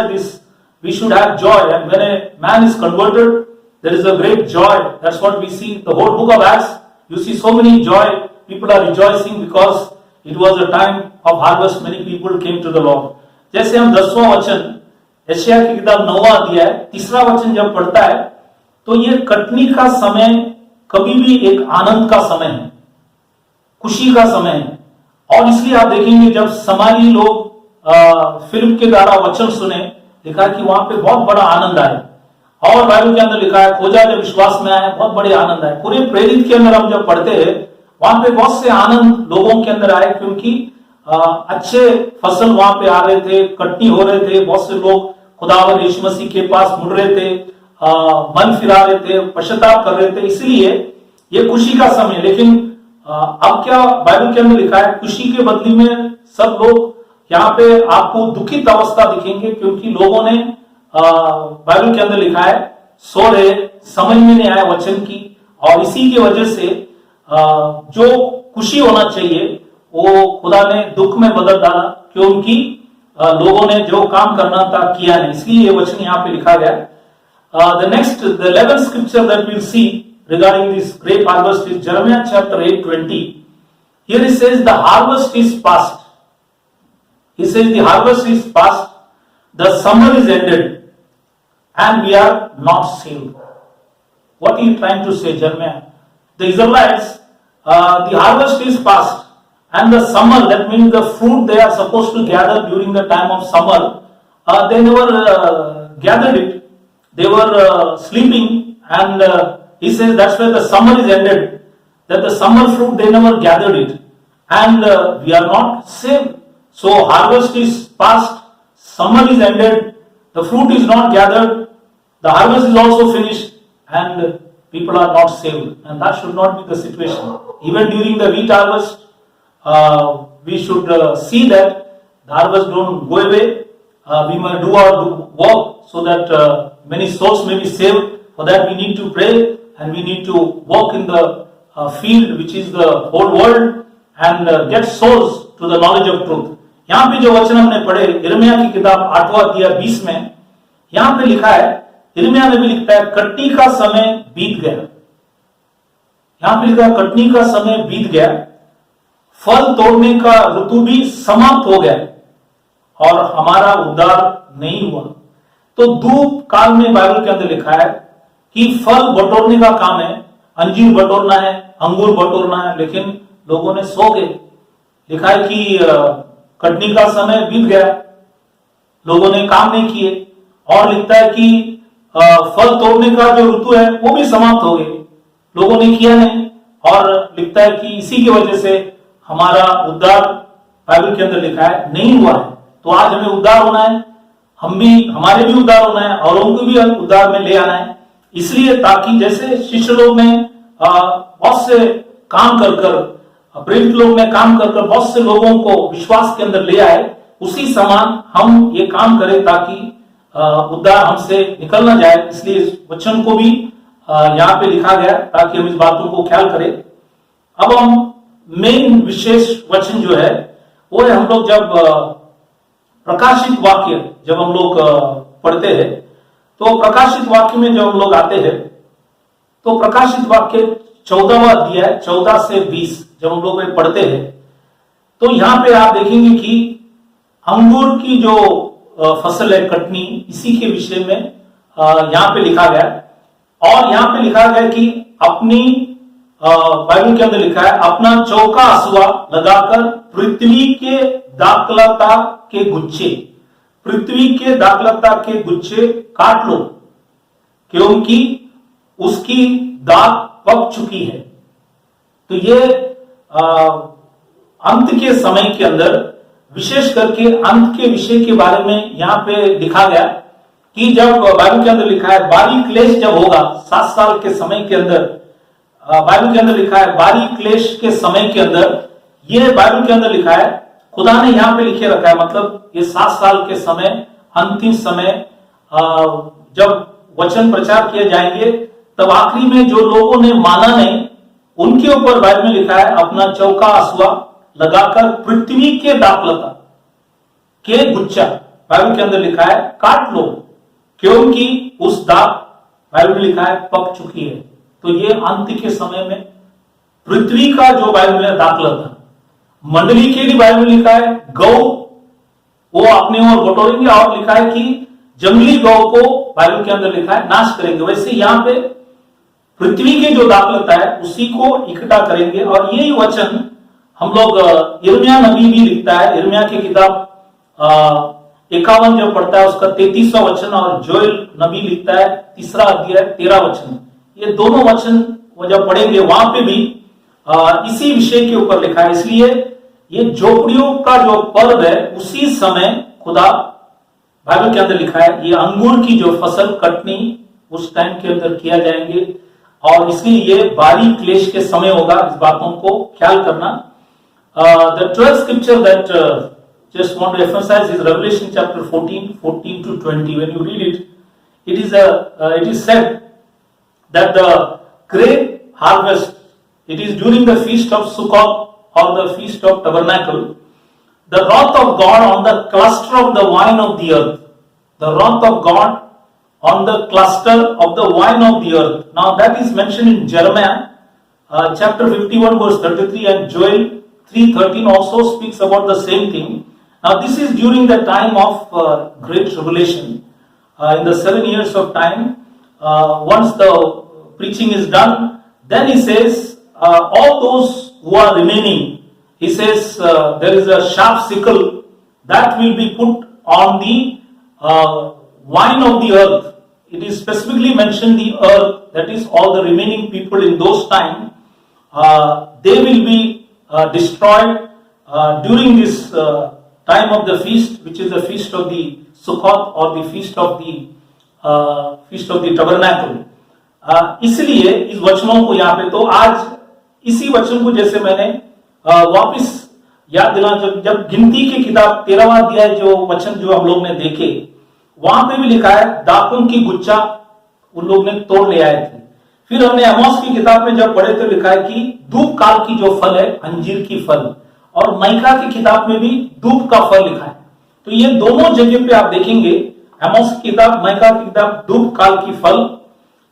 we should have joy. And when a man is converted, there is a great joy. That's what we see. The whole book of Acts, you see so many joy. People are rejoicing because it was a time of harvest. Many people came to the Lord. जैसे हम 10वां वचन यशायाह की किताब 9वां अध्याय 3रा वचन जब पढ़ता है, तो ये कटनी का समय कभी भी एक आनंद का समय है, खुशी का समय है। और इसलिए आप देखेंगे जब समारी लोग फिल्म के द्वारा वचन सुने, लिखा कि वहां पे बहुत बड़ा आनंद आया। और बाइबल के अंदर लिखा है खोजा जब विश्वास में आया, बहुत बड़े आनंद आए। पूरे प्रेरित के अंदर हम जब पढ़ते हैं, वहां पे बहुत से आनंद लोगों के अंदर आए, क्योंकि अच्छे फसल वहां पे आ रहे थे, कटनी हो रहे थे, बहुत से लोग खुदावंद यीशु मसीह के पास मुड़ रहे थे, मन फिरा रहे थे, पश्चाताप कर रहे थे, इसलिए ये खुशी का समय। लेकिन अब क्या बाइबल के अंदर लिखा है, खुशी के बदले में सब लोग यहाँ पे आपको दुखित अवस्था दिखेंगे, क्योंकि लोगों ने बाइबल के अंदर लिखा है सो रहे, समझ में नहीं आया वचन की, और इसी की वजह से जो खुशी होना चाहिए वो खुदा ने दुख में बदल डाला, क्योंकि लोगों ने जो काम करना था किया नहीं। इसलिए ये वचन यहाँ पे लिखा गया। The 11th scripture that we'll see regarding this grape harvest is Jeremiah chapter 8:20. Here it says the harvest is past. He says the harvest is past, the summer is ended, and we are not saved. What are you trying to say, Jeremiah? The Israelites, the harvest is past, and the summer, that means the fruit they are supposed to gather during the time of summer, they never gathered it. They were sleeping, and he says that's where the summer is ended, that the summer fruit they never gathered it, and we are not saved. So harvest is past, summer is ended, the fruit is not gathered, the harvest is also finished, and people are not saved. And that should not be the situation. Even during the wheat harvest, we should see that the harvest don't go away. We must do our work so that many souls may be saved. For that we need to pray, and we need to walk in the field which is the whole world, and get souls to the knowledge of truth. यहाँ पे जो वचन हमने पढ़े यिर्मयाह की किताब 8वां अध्याय 20 में, यहाँ पे लिखा है, यिर्मयाह में भी लिखता है कटनी का समय बीत गया। यहाँ पे लिखा है कटनी का समय बीत गया, फल तोड़ने का ऋतु भी समाप्त हो गया, और हमारा उद्धार नहीं हुआ। तो धूप काल में बाइबल के अंदर लिखा है कि फल बटोरने का काम है, अंजीर बटोरना है, अंगूर बटोरना है, लेकिन लोगों ने सो गए। लिखा है कि कटनी का समय बीत गया, लोगों ने काम नहीं किए, और लिखता है कि फल तोड़ने का जो ऋतु है वो भी समाप्त हो गए, लोगों ने किया नहीं, और लिखता है कि इसी की वजह से हमारा उद्धार बाइबल के अंदर लिखा है नहीं हुआ है। तो आज हमें उद्धार होना है, हमारे भी उद्धार होना है, औरों को भी उद्धार में ले आना है। इसलिए ताकि जैसे शिष्य लोग ने बहुत से काम कर प्रेरित लोग ने काम कर बहुत से लोगों को विश्वास के अंदर ले आए, उसी समान हम ये काम करें ताकि उद्धार हमसे निकल ना जाए। इसलिए इस वचन को भी यहाँ पे लिखा गया ताकि हम इस बातों को ख्याल करें। अब हम मेन विशेष वचन जो है वो है, हम लोग जब प्रकाशित वाक्य जब हम लोग पढ़ते हैं, तो प्रकाशित वाक्य में जब हम लोग आते हैं तो प्रकाशित वाक्य 14वां अध्याय 14 से 20 जब हम लोग पढ़ते हैं, तो यहां पे आप देखेंगे कि अंगूर की जो फसल है कटनी, इसी के विषय में यहां पे लिखा गया। और यहां पे लिखा गया कि अपनी बाइबल के अंदर लिखा है अपना चौका हसुआ लगाकर पृथ्वी के दाखलता के गुच्छे, पृथ्वी के दाखलता के गुच्छे काट लो, क्योंकि उसकी दाख पक चुकी है। तो ये अंत के समय के अंदर विशेष करके अंत के विषय के बारे में यहां पे लिखा गया कि जब बाइबल के अंदर लिखा है बारी क्लेश जब होगा 7 साल के समय के अंदर, बाइबल के अंदर लिखा है बारी क्लेश के समय के अंदर, ये बाइबल के अंदर लिखा है, खुदा ने यहां पे लिखे रखा है, मतलब ये 7 साल के समय, अंतिम समय जब वचन प्रचार किए जाएंगे, तब आखिरी में जो लोगों ने माना नहीं उनके ऊपर बाइबल में लिखा है अपना चौका हसुआ लगाकर पृथ्वी के दाखलता के गुच्छा, बाइबल के अंदर लिखा है काट लो, क्योंकि उस दाख बाइबल में लिखा है पक चुकी है। तो ये अंत के समय में पृथ्वी का जो बाइबल में दाखलता, मंडली के लिए बाइबल में लिखा है गौ वो अपने ओर बटोरेंगे, और लिखा है कि जंगली गौ को बाइबल के अंदर लिखा है नाश करेंगे। वैसे यहां पे पृथ्वी के जो दाखलता है उसी को इकट्ठा करेंगे। और यही वचन हम लोग यिर्मयाह नबी भी लिखता है, यिर्मयाह की किताब 51 जो पढ़ता है उसका 33वां वचन, और जोएल नबी लिखता है 3 अध्याय 13 वचन। ये दोनों वचन वो जब पढ़ेंगे वहां पे भी इसी विषय के ऊपर लिखा है। इसलिए ये झोपड़ियों का जो पर्व है उसी समय खुदा बाइबल के अंदर लिखा है, ये अंगूर की जो फसल कटनी उस टाइम के अंदर किया जाएंगे, और इसलिए ये बारी क्लेश के समय होगा। इस बातों को ख्याल करना। The 12th scripture that just want to emphasize is Revelation chapter 14 to 20. When you read it, it is said that the grape harvest, it is during the feast of Sukkot or the feast of Tabernacle, the wrath of God on the cluster of the vine of the earth. The wrath of God on the cluster of the vine of the earth. Now that is mentioned in Jeremiah chapter 51 verse 33, and Joel 3:13 also speaks about the same thing. Now this is during the time of great tribulation. In the 7 years of time, once the preaching is done, then he says all those who are remaining, he says there is a sharp sickle that will be put on the vine of the earth. It is specifically mentioned the earth, that is all the remaining people in those times, they will be destroyed during this time of the feast, which is the feast of the Sukkot or the feast of the Tabernacle. इसलिए इस वचनों को यहाँ पे, तो आज इसी वचन को जैसे मैंने वापस याद दिला, जब गिनती की किताब 13वां अध्याय जो वचन जो हम लोग ने देखे, वहां पे भी लिखा है दाखों की गुच्छा उन लोग ने तोड़ ले आए थे। फिर हमने आमोस की किताब में जब पढ़े तो लिखा है कि धूप काल की जो फल है अंजीर की फल, और माइका की किताब में भी धूप का फल लिखा है। तो ये दोनों जगह पे आप देखेंगे, आमोस की किताब, माइका की किताब धूप काल की फल,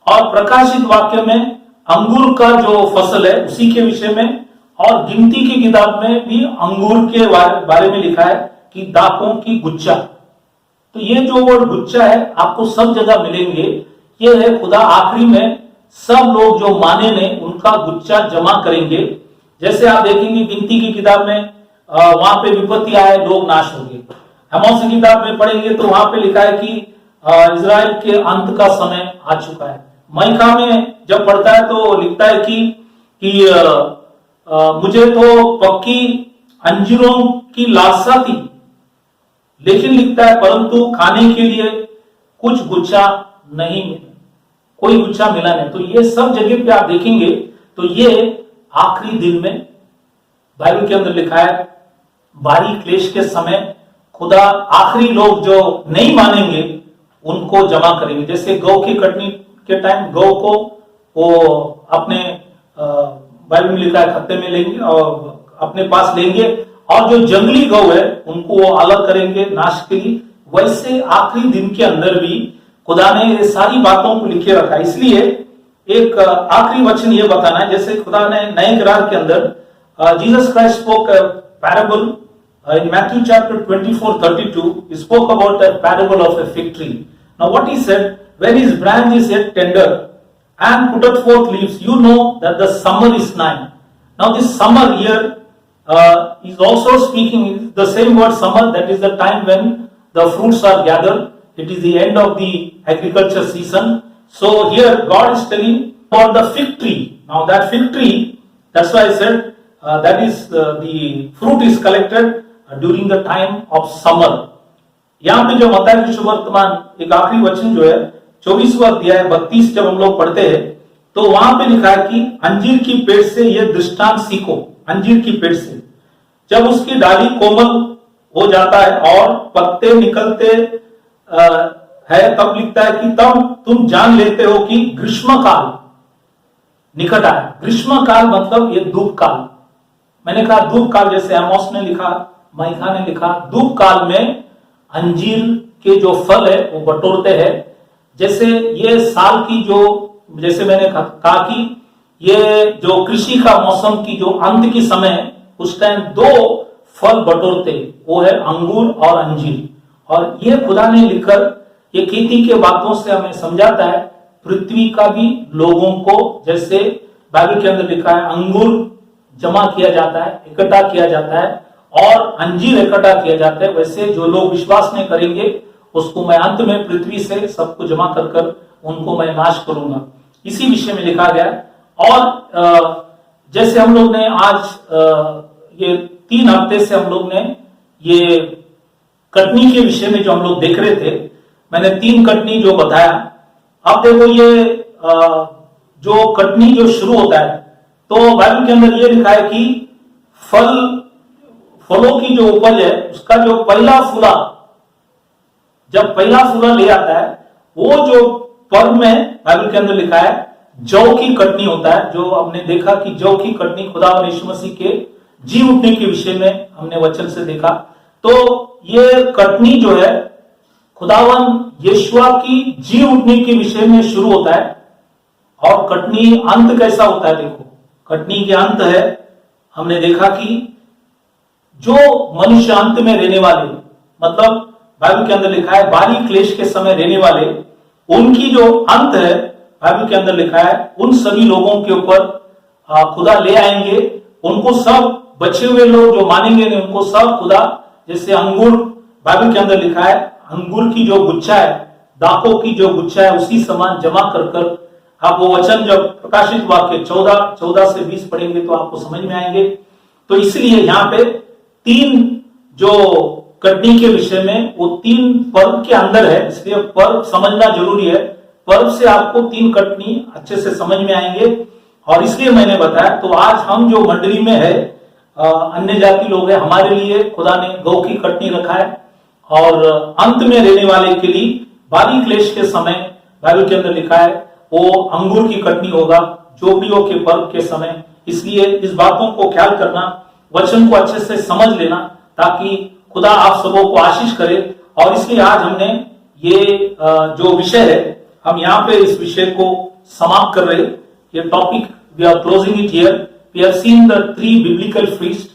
और प्रकाशित वाक्य में अंगूर का जो फसल है उसी के विषय में, और गिनती की किताब में भी अंगूर के बारे में लिखा है कि दाखों की गुच्छा। तो ये जो वर्ड गुच्छा है आपको सब जगह मिलेंगे। ये है खुदा आखिरी में सब लोग जो माने ने उनका गुच्छा जमा करेंगे। जैसे आप देखेंगे गिनती की किताब में वहां पे विपत्ति आए, लोग नाश होंगे। आमोस की किताब में पढ़ेंगे तो वहां पे लिखा है कि इजराइल के अंत का समय आ चुका है। माइका में जब पढ़ता है तो लिखता है कि मुझे तो पक्की अंजीरों की लालसा थी, लेकिन लिखता है परंतु खाने के लिए कुछ गुच्छा नहीं मिला, कोई गुच्छा मिला नहीं। तो ये सब जगह पे आप देखेंगे तो ये आखिरी दिन में बाइबल के अंदर लिखा है, भारी क्लेश के समय खुदा आखिरी लोग जो नहीं मानेंगे उनको जमा करेंगे। जैसे गौ की कटनी के टाइम गौ को वो अपने बाइबल में लिखा है खत्ते में लेंगे और अपने पास लेंगे, और जो जंगली गौ है उनको वो अलग करेंगे नाश के लिए। वैसे आखिरी दिन के अंदर भी खुदा ने ये सारी बातों को लिखे रखा है। इसलिए एक आखिरी वचन ये बताना है, जैसे खुदा ने नए करार के अंदर Jesus Christ spoke parable in Matthew chapter 24:32, he spoke about a parable of a fig tree. Now what he said, when his branch is yet tender and putteth forth leaves, you know that the summer is nigh. Now this summer here is also speaking the same word summer, that is the time when the fruits are gathered. It is the end of the agriculture season. So here God is telling about the fig tree. Now that fig tree, that's why I said that is the fruit is collected during the time of summer. यहाँ पे जो मत्ती सुवर्तमान एक आखिरी वचन जो है 24वां अध्याय 32 जब हम लोग पढ़ते हैं तो वहां पे लिखा है कि अंजीर की पेड़ से यह दृष्टांत सीखो। अंजीर की पेड़ से जब उसकी डाली कोमल हो जाता है और पत्ते निकलते है, तब लिखता है कि तब तुम जान लेते हो कि ग्रीष्म काल निकट आया। ग्रीष्म काल मतलब ये धूप काल। मैंने कहा धूप काल, जैसे आमोस ने लिखा, माइका ने लिखा, धूप काल में अंजीर के जो फल है वो बटोरते हैं। जैसे ये साल की जो, जैसे मैंने कहा कि ये जो कृषि का मौसम की जो अंत की समय, उस टाइम दो फल बटोरते, वो है अंगूर और अंजीर। और ये खुदा ने लिखकर ये खेती के बातों से हमें समझाता है पृथ्वी का भी लोगों को, जैसे बाइबल के अंदर लिखा है अंगूर जमा किया जाता है, इकट्ठा किया जाता है, और अंजीर इकट्ठा किया जाता है, वैसे जो लोग विश्वास नहीं करेंगे उसको मैं अंत में पृथ्वी से सबको जमा कर कर उनको मैं नाश करूंगा। इसी विषय में लिखा गया। और जैसे हम लोग ने आज ये 3 हफ्ते से हम लोग ने ये कटनी के विषय में जो हम लोग देख रहे थे, मैंने 3 कटनी जो बताया। अब देखो ये जो कटनी जो शुरू होता है तो बाइबल के अंदर ये लिखा है कि फलों की जो उपज है उसका जो पहला फूला, जब पहला फूला ले आता है, वो जो पर्व में बाइबल के अंदर लिखा है जौ की कटनी होता है। जो हमने देखा कि जौ की कटनी खुदावन यीशु मसीह के जी उठने के विषय में हमने वचन से देखा। तो ये कटनी जो है खुदावन यीशुआ की जी उठने के विषय में शुरू होता है। और कटनी अंत कैसा होता है, देखो कटनी के अंत है, हमने देखा कि जो मनुष्य अंत में रहने वाले, मतलब बाइबल के अंदर लिखा है बारी क्लेश के समय रहने वाले, उनकी जो अंत है बाइबल के अंदर लिखा है उन सभी लोगों के ऊपर खुदा ले आएंगे। उनको सब बचे हुए लोग जो मानेंगे नहीं, उनको सब खुदा, जैसे अंगूर बाइबल के अंदर लिखा है अंगूर की जो गुच्छा है, दाखों की जो गुच्छा है, उसी समान जमा कर कर, आप वो वचन जब प्रकाशित वाक्य 14 से 20 पढ़ेंगे तो आपको समझ में आएंगे। तो इसलिए यहाँ पे 3 जो कटनी के विषय में, वो 3 पर्व के अंदर है, इसलिए पर्व समझना जरूरी है। पर्व से आपको 3 कटनी अच्छे से समझ में आएंगे। और इसलिए मैंने बताया, तो आज हम जो मंडली में है अन्य जाति लोग हैं, हमारे लिए खुदा ने गौ की कटनी रखा है। और अंत में रहने वाले के लिए बारी क्लेश के समय बाइबल के अंदर लिखा है वो अंगूर की कटनी होगा, जोबड़ियों के पर्व के समय। इसलिए इस बातों को ख्याल करना, वचन को अच्छे से समझ लेना, ताकि खुदा आप सबों को आशीष करे। और इसलिए आज हमने ये जो विषय है, हम यहाँ पे इस विषय को समाप्त कर रहे। ये topic we are closing it here. We have seen the 3 biblical feast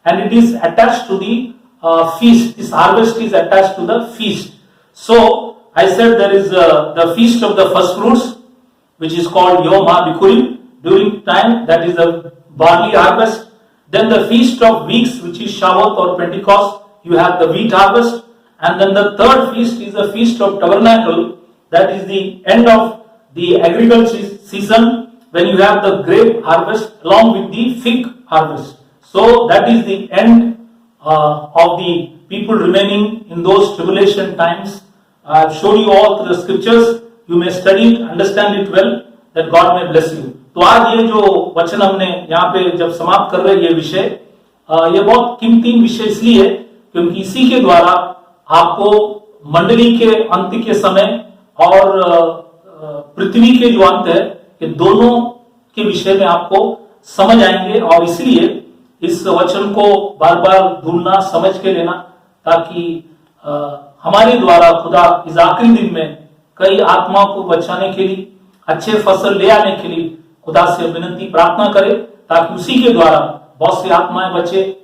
and it is attached to the feast. This harvest is attached to the feast. So I said there is the feast of the first fruits, which is called Yom HaBikurim, during time that is the barley harvest. Then the feast of weeks, which is Shavuot or Pentecost, you have the wheat harvest. And then the third feast is the feast of tabernacle, that is the end of the agricultural season, when you have the grape harvest along with the fig harvest. So that is the end of the people remaining in those tribulation times. I have shown you all through the scriptures. You may study it, understand it well, that God may bless you. तो आज ये जो वचन हमने यहाँ पे जब समाप्त कर रहे हैं, ये विषय, ये बहुत कीमती विषय इसलिए क्योंकि इसी के द्वारा आपको मंडली के अंत के समय और पृथ्वी के जो अंत है, ये दोनों के विषय में आपको समझ आएंगे। और इसलिए इस वचन को बार बार ढूंढना, समझ के लेना, ताकि हमारे द्वारा खुदा इस आखिरी दिन में कई आत्माओं को बचाने के लिए, अच्छे फसल ले आने के लिए खुदा से विनती प्रार्थना करे, ताकि उसी के द्वारा बहुत सी आत्माएं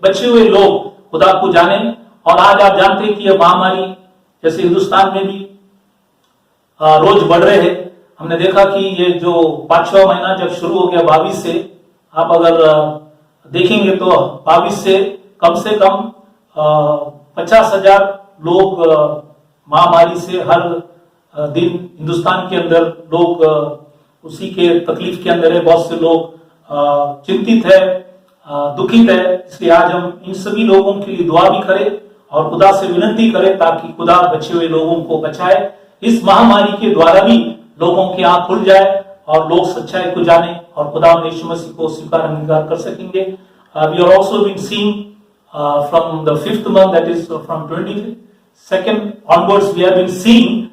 बचे हुए लोग खुदा को जाने। और आज आप जानते हैं कि यह महामारी जैसे हिंदुस्तान में भी रोज बढ़ रहे हैं। हमने देखा कि ये जो 5वां महीना जब शुरू हो गया 22 से, आप अगर देखेंगे तो 22 से कम 50,000 लोग महामारी से हर दिन हिंदुस्तान के अंदर लोग उसी के तकलीफ के अंदर है। बहुत से लोग चिंतित है, दुखित है। इसलिए आज हम इन सभी लोगों के लिए दुआ भी करें और खुदा से विनती करें, ताकि खुदा बचे हुए लोगों को बचाए। इस महामारी के द्वारा भी लोगों की आंख खुल जाए और लोग सच्चाई को जाने और खुदा यीशु मसीह को स्वीकार अंगीकार कर सकेंगे। We are also been seeing from the 5th month, that is from 22nd onwards, we have been seeing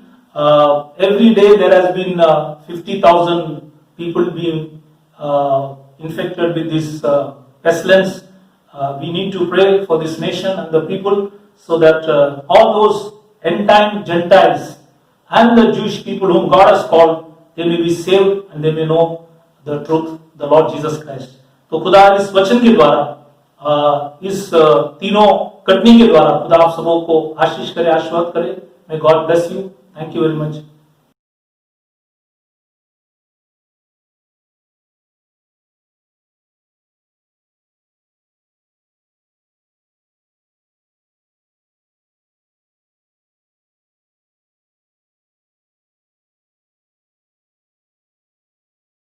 every day there has been 50,000 people being infected with this pestilence. We need to pray for this nation and the people, so that all those end time Gentiles and the Jewish people whom God has called, they may be saved and they may know the truth, the Lord Jesus Christ. तो खुदा इस वचन के द्वारा, इस तीनों कटनी के द्वारा खुदा आप सबों को आशीष करे, आशीर्वाद करे। May God bless you. Thank you very much.